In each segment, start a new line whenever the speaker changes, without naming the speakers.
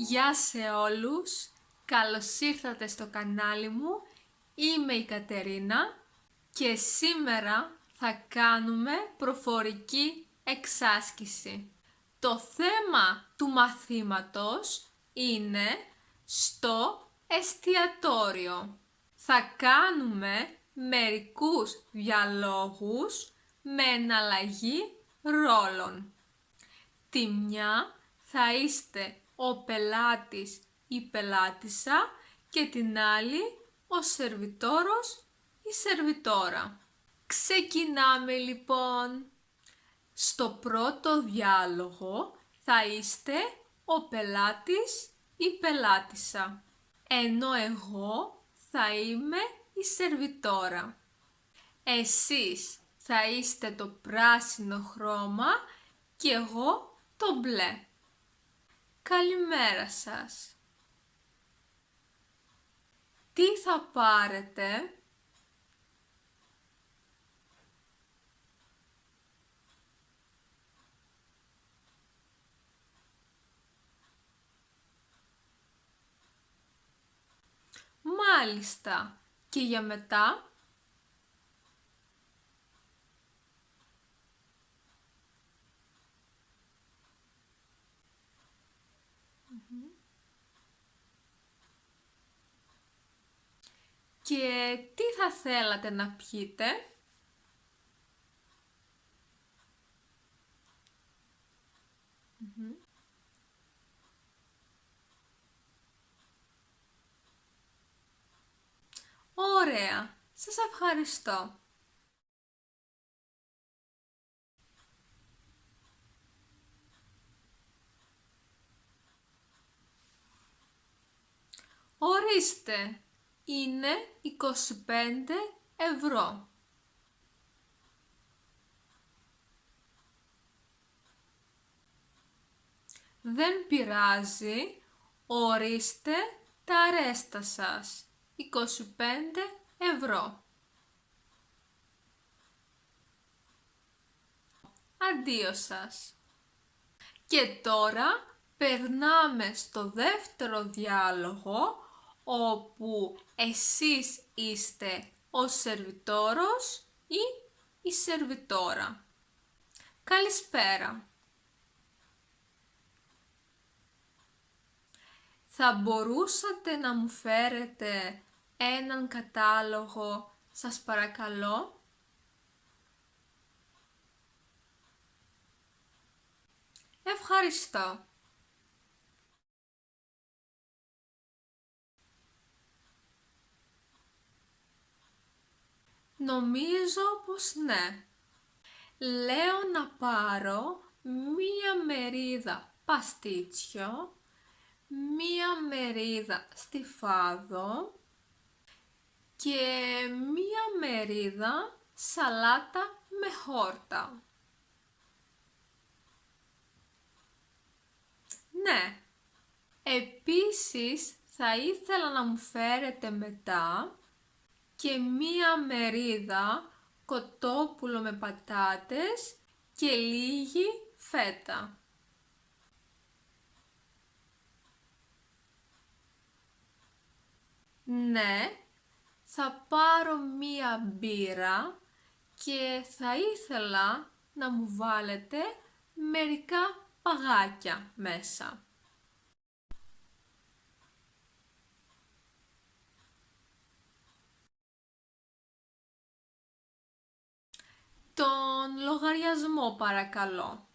Γεια σε όλους, καλώς ήρθατε στο κανάλι μου, είμαι η Κατερίνα και σήμερα θα κάνουμε προφορική εξάσκηση. Το θέμα του μαθήματος είναι στο εστιατόριο. Θα κάνουμε μερικούς διαλόγους με εναλλαγή ρόλων. Τη μια θα είστε ο πελάτης ή πελάτισσα και την άλλη ο σερβιτόρος ή σερβιτόρα. Ξεκινάμε λοιπόν. Στο πρώτο διάλογο θα είστε ο πελάτης ή πελάτισσα, ενώ εγώ θα είμαι η σερβιτόρα. Εσείς θα είστε το πράσινο χρώμα και εγώ το μπλε. Καλημέρα σας. Τι θα πάρετε? Μάλιστα. Και για μετά? Και τι θα θέλατε να πιείτε? Ωραία, σας ευχαριστώ. Ορίστε, είναι 25 ευρώ. Δεν πειράζει, ορίστε τα ρέστα σας. 25 ευρώ. Αντίο σας. Και τώρα περνάμε στο δεύτερο διάλογο, όπου εσείς είστε ο σερβιτόρος ή η σερβιτόρα. Καλησπέρα. Θα μπορούσατε να μου φέρετε έναν κατάλογο, σας παρακαλώ? Ευχαριστώ. Νομίζω πως ναι. Λέω να πάρω μία μερίδα παστίτσιο, μία μερίδα στιφάδο και μία μερίδα σαλάτα με χόρτα. Ναι. Επίσης θα ήθελα να μου φέρετε μετά και μία μερίδα κοτόπουλο με πατάτες και λίγη φέτα. Ναι, θα πάρω μία μπύρα και θα ήθελα να μου βάλετε μερικά παγάκια μέσα. Τον λογαριασμό παρακαλώ.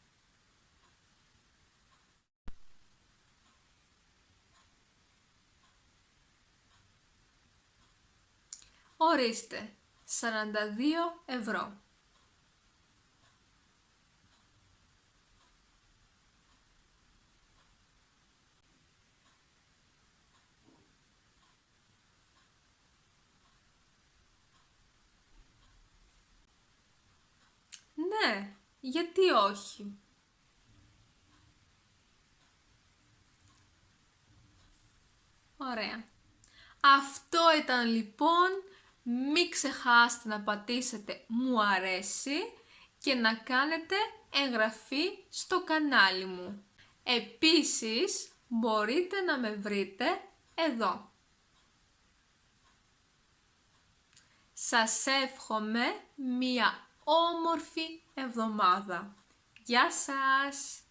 Ορίστε, 42 ευρώ. Ναι, γιατί όχι. Ωραία. Αυτό ήταν λοιπόν. Μην ξεχάσετε να πατήσετε μου αρέσει και να κάνετε εγγραφή στο κανάλι μου. Επίσης, μπορείτε να με βρείτε εδώ. Σας εύχομαι μία όμορφη εβδομάδα. Γεια σας!